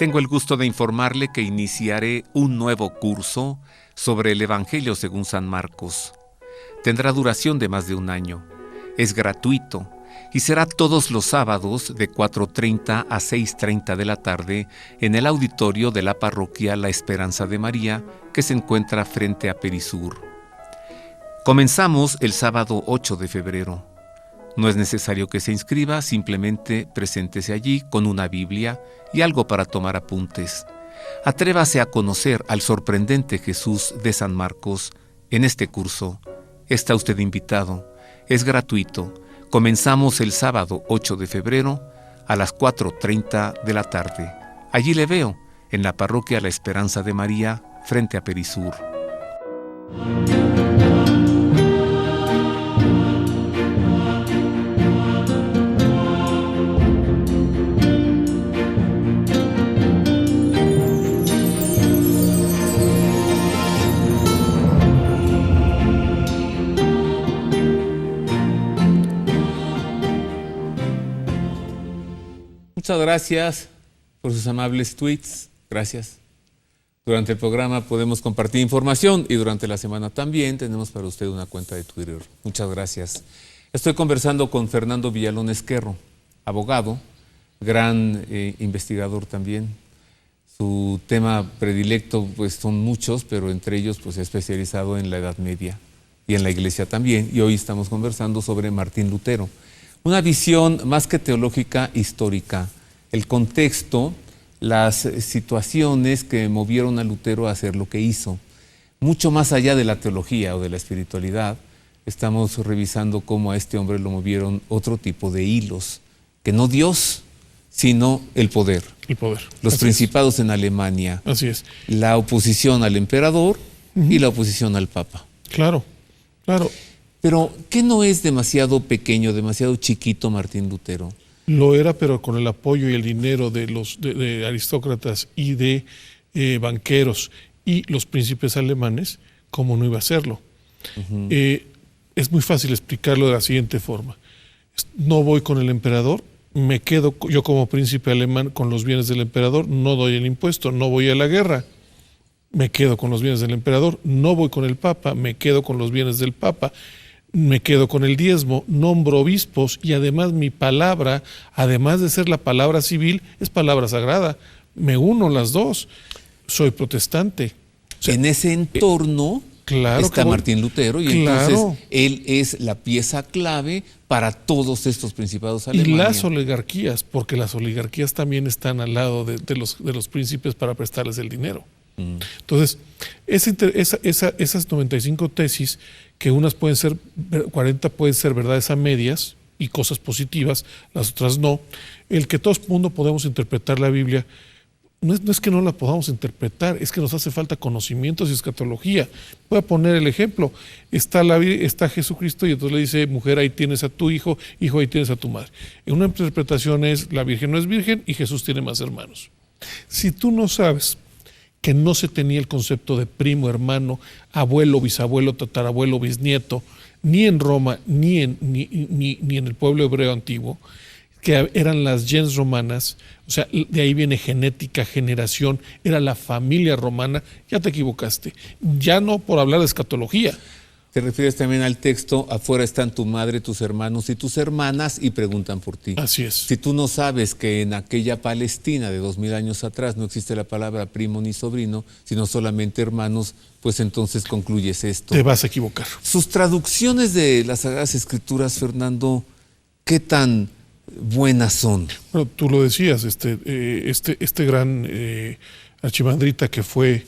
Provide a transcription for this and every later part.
Tengo el gusto de informarle que iniciaré un nuevo curso sobre el Evangelio según San Marcos. Tendrá duración de más de un año. Es gratuito y será todos los sábados de 4:30 a 6:30 de la tarde en el auditorio de la parroquia La Esperanza de María, que se encuentra frente a Perisur. Comenzamos el sábado 8 de febrero. No es necesario que se inscriba, simplemente preséntese allí con una Biblia y algo para tomar apuntes. Atrévase a conocer al sorprendente Jesús de San Marcos en este curso. Está usted invitado. Es gratuito. Comenzamos el sábado 8 de febrero a las 4:30 de la tarde. Allí le veo, en la parroquia La Esperanza de María, frente a Perisur. Muchas gracias por sus amables tweets. Gracias. Durante el programa podemos compartir información y durante la semana también tenemos para usted una cuenta de Twitter. Muchas gracias. Estoy conversando con Fernando Villalón Esquerro, abogado, gran investigador también. Su tema predilecto pues son muchos, pero entre ellos pues se ha especializado en la Edad Media y en la Iglesia también. Y hoy estamos conversando sobre Martín Lutero. Una visión más que teológica, histórica. El contexto, las situaciones que movieron a Lutero a hacer lo que hizo. Mucho más allá de la teología o de la espiritualidad, estamos revisando cómo a este hombre lo movieron otro tipo de hilos, que no Dios, sino el poder. El poder. Los principados en Alemania. Así es. La oposición al emperador y la oposición al papa. Claro, claro. Pero, ¿qué no es demasiado pequeño, demasiado chiquito Martín Lutero? Lo era, pero con el apoyo y el dinero de los de aristócratas y de banqueros y los príncipes alemanes, ¿cómo no iba a serlo? Es muy fácil explicarlo de la siguiente forma. No voy con el emperador, me quedo yo como príncipe alemán con los bienes del emperador, no doy el impuesto, no voy a la guerra, me quedo con los bienes del emperador, no voy con el papa, me quedo con los bienes del papa, me quedo con el diezmo, nombro obispos y además mi palabra, además de ser la palabra civil, es palabra sagrada. Me uno las dos. Soy protestante. O sea, en ese entorno está Martín Lutero y entonces él es la pieza clave para todos estos principados alemanes. Y las oligarquías, porque las oligarquías también están al lado de los príncipes para prestarles el dinero. Entonces, esas 95 tesis, que unas pueden ser, 40 pueden ser verdades a medias y cosas positivas, las otras no. El que todo el mundo podemos interpretar la Biblia, no es que no la podamos interpretar, es que nos hace falta conocimientos y escatología. Voy a poner el ejemplo. Está Jesucristo y entonces le dice, mujer, ahí tienes a tu hijo, hijo, ahí tienes a tu madre. En una interpretación es, la Virgen no es virgen y Jesús tiene más hermanos. Si tú no sabes que no se tenía el concepto de primo, hermano, abuelo, bisabuelo, tatarabuelo, bisnieto, ni en Roma, ni en el pueblo hebreo antiguo, que eran las gens romanas, o sea, de ahí viene genética, generación, era la familia romana, ya te equivocaste. Ya no por hablar de escatología. Te refieres también al texto, afuera están tu madre, tus hermanos y tus hermanas y preguntan por ti. Así es. Si tú no sabes que en aquella Palestina de 2000 años atrás no existe la palabra primo ni sobrino, sino solamente hermanos, pues entonces concluyes esto. Te vas a equivocar. Sus traducciones de las Sagradas Escrituras, Fernando, ¿qué tan buenas son? Bueno, tú lo decías, este gran archimandrita que fue...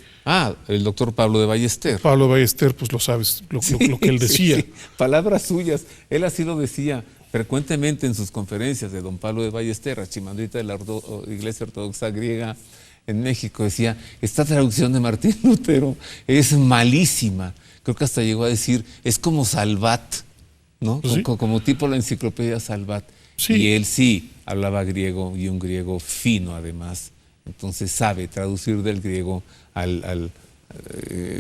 el doctor Pablo de Ballester. Pablo de Ballester, pues lo sabes, lo que él decía. Sí. Palabras suyas, él así lo decía frecuentemente en sus conferencias de don Pablo de Ballester, archimandrita de la Iglesia Ortodoxa Griega en México. Decía, esta traducción de Martín Lutero es malísima. Creo que hasta llegó a decir, es como Salvat, ¿no? ¿Sí? Como tipo la enciclopedia Salvat. Sí. Y él sí hablaba griego y un griego fino además. Entonces sabe traducir del griego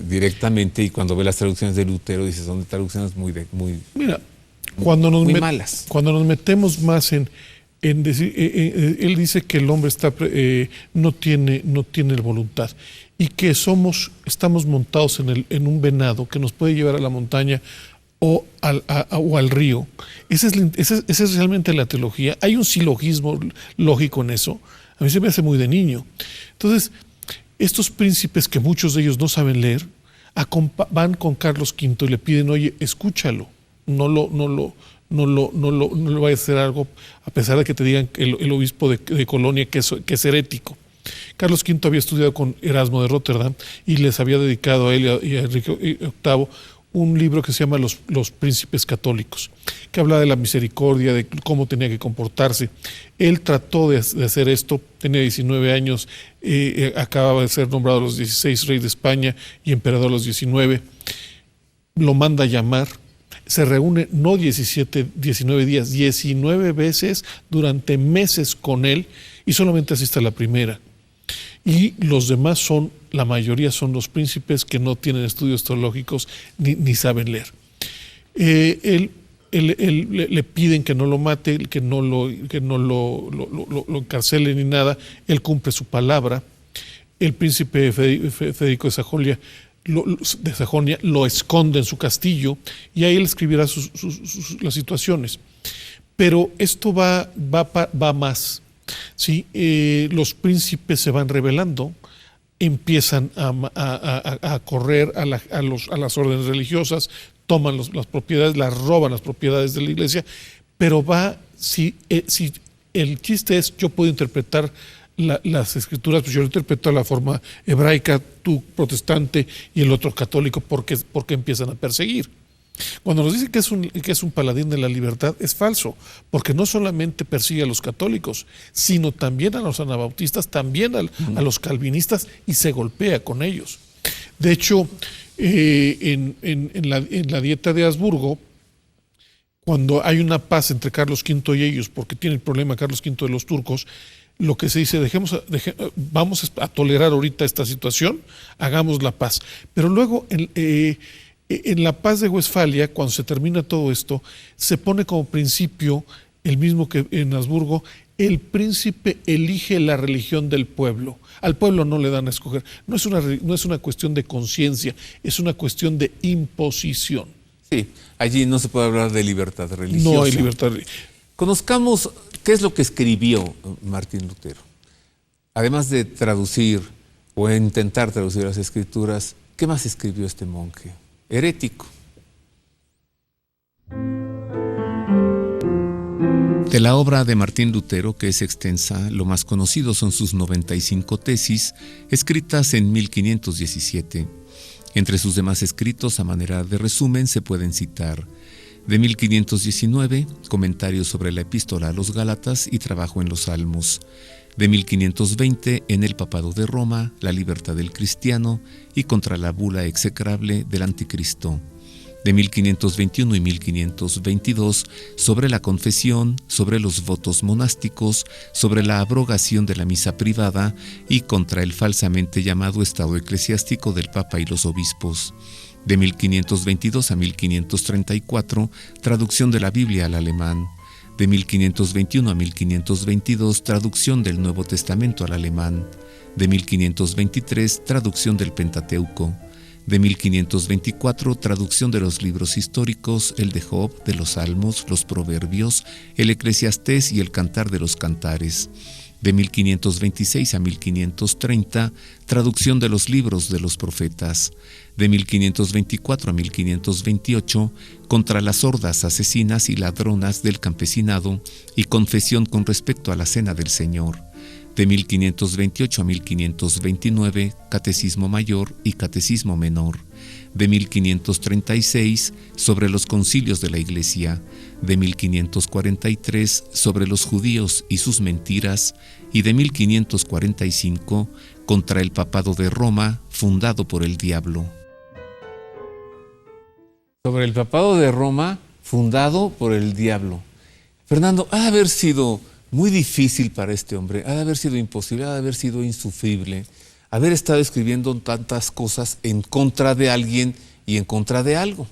directamente, y cuando ve las traducciones de Lutero dice son traducciones muy Mira, cuando nos malas. Cuando nos metemos más en en decir, él dice que el hombre no tiene voluntad y que estamos montados en un venado que nos puede llevar a la montaña o al río. Esa es realmente la teología. Hay un silogismo lógico en eso. A mí se me hace muy de niño. Entonces, estos príncipes, que muchos de ellos no saben leer, van con Carlos V y le piden: oye, escúchalo, no le vayas a hacer algo, a pesar de que te digan el obispo de Colonia que es herético. Carlos V había estudiado con Erasmo de Rotterdam y les había dedicado a él y a Enrique VIII un libro que se llama Los Príncipes Católicos, que habla de la misericordia, de cómo tenía que comportarse. Él trató de hacer esto, tenía 19 años, acababa de ser nombrado a los 16 rey de España y emperador a los 19. Lo manda a llamar, se reúne no 19 días, 19 veces durante meses con él, y solamente asiste a la primera. Y los demás la mayoría son los príncipes que no tienen estudios teológicos ni saben leer. Le piden que no lo mate, que no lo encarcele ni nada. Él cumple su palabra. El príncipe Federico de Sajonia lo esconde en su castillo y ahí él escribirá las situaciones. Pero esto va más. ¿Sí? Los príncipes se van rebelando, empiezan a correr a las órdenes religiosas, toman las propiedades, roban las propiedades de la iglesia, pero si el chiste es: yo puedo interpretar las escrituras, pues yo lo interpreto a la forma hebraica, tú protestante y el otro católico, porque empiezan a perseguir. Cuando nos dice que es un paladín de la libertad, es falso, porque no solamente persigue a los católicos, sino también a los anabautistas, también a los calvinistas, y se golpea con ellos. De hecho, en la dieta de Habsburgo, cuando hay una paz entre Carlos V y ellos, porque tiene el problema Carlos V de los turcos, lo que se dice: vamos a tolerar ahorita esta situación, hagamos la paz. Pero luego, en la paz de Westfalia, cuando se termina todo esto, se pone como principio, el mismo que en Habsburgo: el príncipe elige la religión del pueblo. Al pueblo no le dan a escoger. No es una cuestión de conciencia, es una cuestión de imposición. Sí, allí no se puede hablar de libertad religiosa. No hay libertad religiosa. Conozcamos qué es lo que escribió Martín Lutero. Además de traducir o intentar traducir las escrituras, ¿qué más escribió este monje herético? De la obra de Martín Lutero, que es extensa, lo más conocido son sus 95 tesis, escritas en 1517. Entre sus demás escritos, a manera de resumen, se pueden citar: de 1519, comentarios sobre la epístola a los Gálatas y trabajo en los Salmos; de 1520, en el papado de Roma, la libertad del cristiano y contra la bula execrable del anticristo; de 1521 y 1522, sobre la confesión, sobre los votos monásticos, sobre la abrogación de la misa privada y contra el falsamente llamado estado eclesiástico del Papa y los obispos; de 1522 a 1534, traducción de la Biblia al alemán; de 1521 a 1522, traducción del Nuevo Testamento al alemán; de 1523, traducción del Pentateuco; de 1524, traducción de los libros históricos, el de Job, de los Salmos, los Proverbios, el Eclesiastés y el Cantar de los Cantares; de 1526 a 1530, traducción de los libros de los profetas; de 1524 a 1528, contra las hordas asesinas y ladronas del campesinado y confesión con respecto a la cena del Señor; de 1528 a 1529, Catecismo Mayor y Catecismo Menor; de 1536, sobre los concilios de la Iglesia; de 1543, sobre los judíos y sus mentiras; y de 1545, contra el papado de Roma, fundado por el diablo. Sobre el papado de Roma, fundado por el diablo. Fernando, ha de haber sido muy difícil para este hombre, ha de haber sido imposible, ha de haber sido insufrible haber estado escribiendo tantas cosas en contra de alguien y en contra de algo.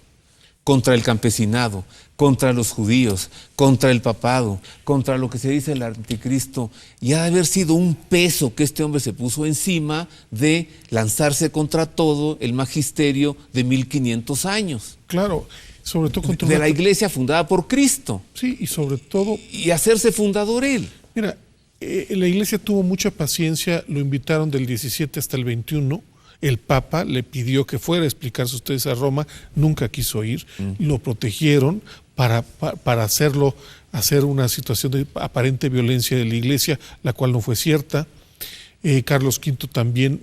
contra el campesinado, contra los judíos, contra el papado, contra lo que se dice el anticristo, y ha de haber sido un peso que este hombre se puso encima de lanzarse contra todo el magisterio de 1500 años. Claro, sobre todo contra de la iglesia fundada por Cristo. Sí, y sobre todo... Y hacerse fundador él. Mira, la iglesia tuvo mucha paciencia, lo invitaron del 17 hasta el 21, el Papa le pidió que fuera a explicar sus tesis a Roma, nunca quiso ir, lo protegieron para hacer una situación de aparente violencia de la iglesia, la cual no fue cierta. Carlos V también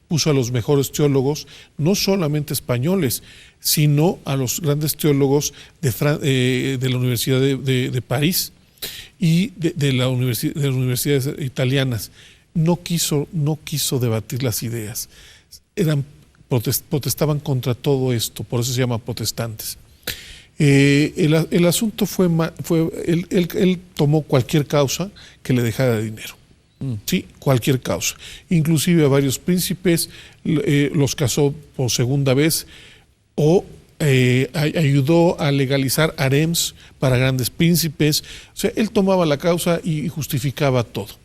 puso a los mejores teólogos, no solamente españoles, sino a los grandes teólogos de la Universidad de París y de las universidades italianas. No quiso debatir las ideas. Protestaban contra todo esto, por eso se llama protestantes. El asunto fue él tomó cualquier causa que le dejara dinero. Sí, cualquier causa. Inclusive a varios príncipes los casó por segunda vez o ayudó a legalizar harems para grandes príncipes. O sea, él tomaba la causa y justificaba todo.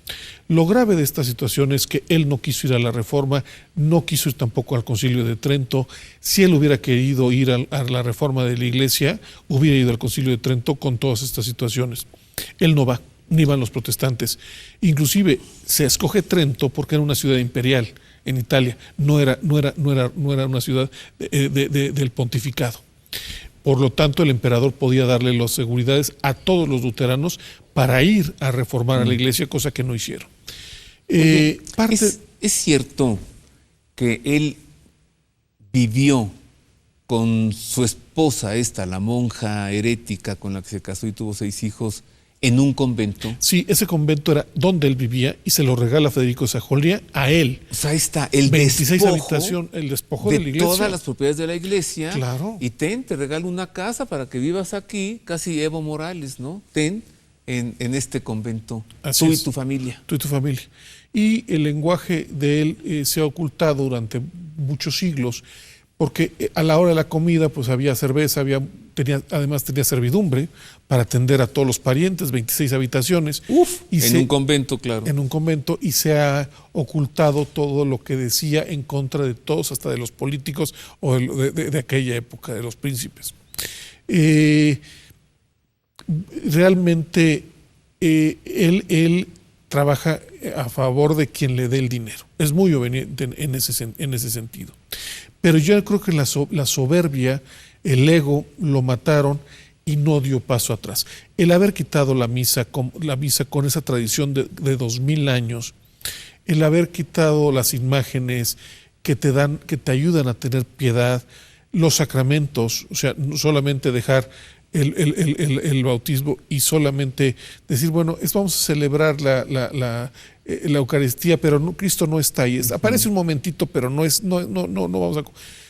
Lo grave de esta situación es que él no quiso ir a la Reforma, no quiso ir tampoco al Concilio de Trento. Si él hubiera querido ir a la Reforma de la Iglesia, hubiera ido al Concilio de Trento con todas estas situaciones. Él no va, ni van los protestantes. Inclusive se escoge Trento porque era una ciudad imperial en Italia, no era una ciudad del pontificado. Por lo tanto, el emperador podía darle las seguridades a todos los luteranos para ir a reformar a la iglesia, cosa que no hicieron. Oye, ¿es cierto que él vivió con su esposa la monja herética con la que se casó y tuvo 6 hijos, en un convento? Sí, ese convento era donde él vivía y se lo regala Federico de Sajonia a él. O sea, ahí está el 26 habitaciones, el despojo de la iglesia. Todas las propiedades de la iglesia. Claro. Y te regalo una casa para que vivas aquí, casi Evo Morales, ¿no? En este convento. Así tú es. Y tu familia. Tú y tu familia. Y el lenguaje de él se ha ocultado durante muchos siglos, porque a la hora de la comida pues había cerveza, además tenía servidumbre para atender a todos los parientes, 26 habitaciones. Un convento, claro. En un convento, y se ha ocultado todo lo que decía en contra de todos, hasta de los políticos o de aquella época, de los príncipes. Realmente él trabaja a favor de quien le dé el dinero. Es muy obediente en ese sentido. Pero yo creo que la soberbia, el ego, lo mataron y no dio paso atrás. El haber quitado la misa con esa tradición de 2000 años, el haber quitado las imágenes que te ayudan a tener piedad, los sacramentos, o sea, no solamente dejar el bautismo y solamente decir, bueno, vamos a celebrar la Eucaristía, pero Cristo no está ahí. Aparece un momentito, pero no vamos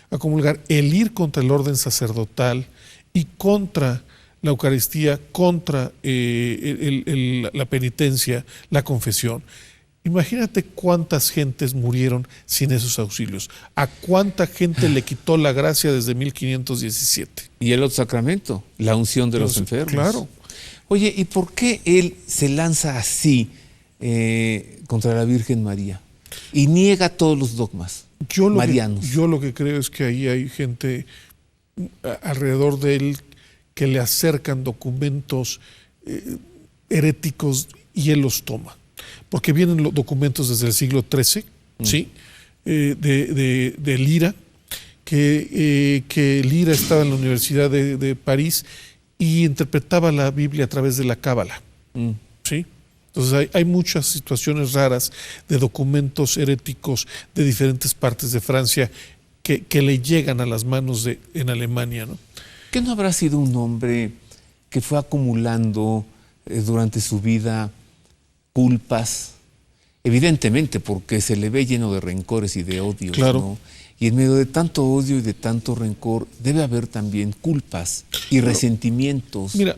a comulgar. El ir contra el orden sacerdotal y contra la Eucaristía, contra la penitencia, la confesión. Imagínate cuántas gentes murieron sin esos auxilios. ¿A cuánta gente le quitó la gracia desde 1517? Y el otro sacramento, la unción de los enfermos. Claro. Oye, ¿y por qué él se lanza así contra la Virgen María y niega todos los dogmas marianos? Yo lo que creo es que ahí hay gente alrededor de él que le acercan documentos heréticos y él los toma. Porque vienen los documentos desde el siglo XIII, ¿sí? De Lira, que Lira estaba en la Universidad de París y interpretaba la Biblia a través de la Cábala, ¿sí? Entonces hay muchas situaciones raras de documentos heréticos de diferentes partes de Francia que le llegan a las manos en Alemania, ¿no? ¿Qué no habrá sido un hombre que fue acumulando durante su vida culpas? Evidentemente, porque se le ve lleno de rencores y de odios, claro, ¿no? Y en medio de tanto odio y de tanto rencor, debe haber también culpas y resentimientos. Mira,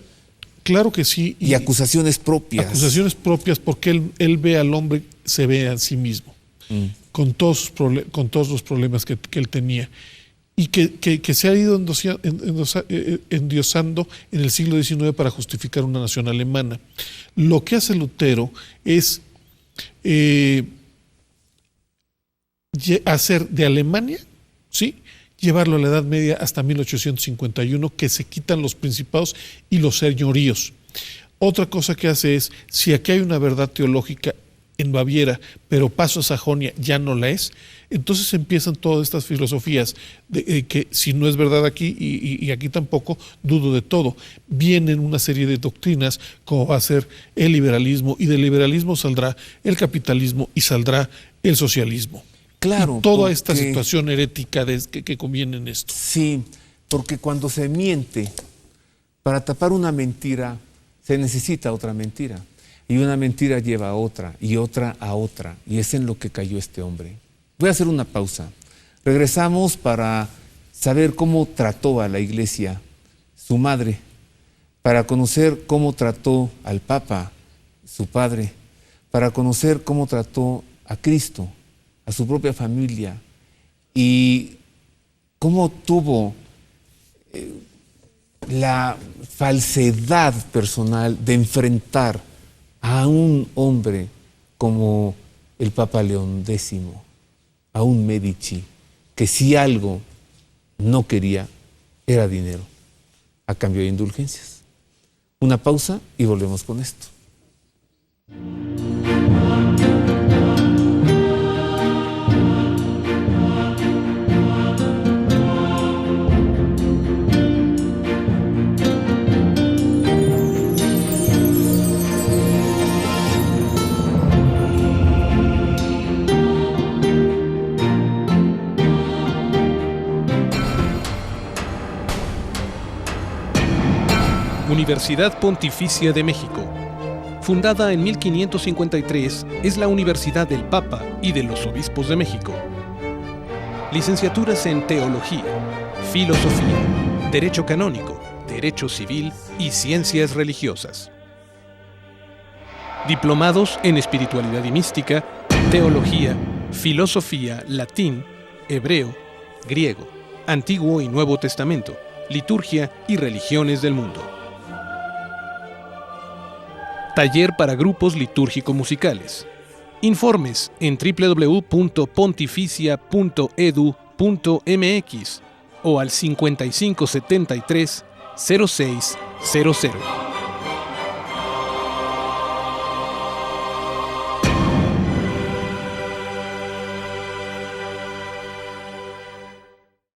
claro que sí. Y acusaciones propias. Acusaciones propias, porque él ve al hombre, se ve a sí mismo, con todos los problemas que él tenía. y que se ha ido endiosando en el siglo XIX para justificar una nación alemana. Lo que hace Lutero es hacer de Alemania, ¿sí?, llevarlo a la Edad Media hasta 1851, que se quitan los principados y los señoríos. Otra cosa que hace es, si aquí hay una verdad teológica en Baviera, pero paso a Sajonia ya no la es, entonces empiezan todas estas filosofías de que si no es verdad aquí y aquí tampoco, dudo de todo. Vienen una serie de doctrinas como va a ser el liberalismo, y del liberalismo saldrá el capitalismo y saldrá el socialismo. Claro. Y toda esta situación herética que conviene en esto. Sí, porque cuando se miente, para tapar una mentira, se necesita otra mentira. Y una mentira lleva a otra, y otra a otra. Y es en lo que cayó este hombre. Voy a hacer una pausa. Regresamos para saber cómo trató a la Iglesia su madre, para conocer cómo trató al Papa, su padre, para conocer cómo trató a Cristo, a su propia familia, y cómo tuvo la falsedad personal de enfrentar a un hombre como el Papa León X, a un Medici, que si algo no quería era dinero, a cambio de indulgencias. Una pausa y volvemos con esto. Universidad Pontificia de México. Fundada en 1553, es la Universidad del Papa y de los Obispos de México. Licenciaturas en Teología, Filosofía, Derecho Canónico, Derecho Civil y Ciencias Religiosas. Diplomados en Espiritualidad y Mística, Teología, Filosofía, Latín, Hebreo, Griego, Antiguo y Nuevo Testamento, Liturgia y Religiones del Mundo. Taller para grupos litúrgico-musicales. Informes en www.pontificia.edu.mx o al 5573 0600.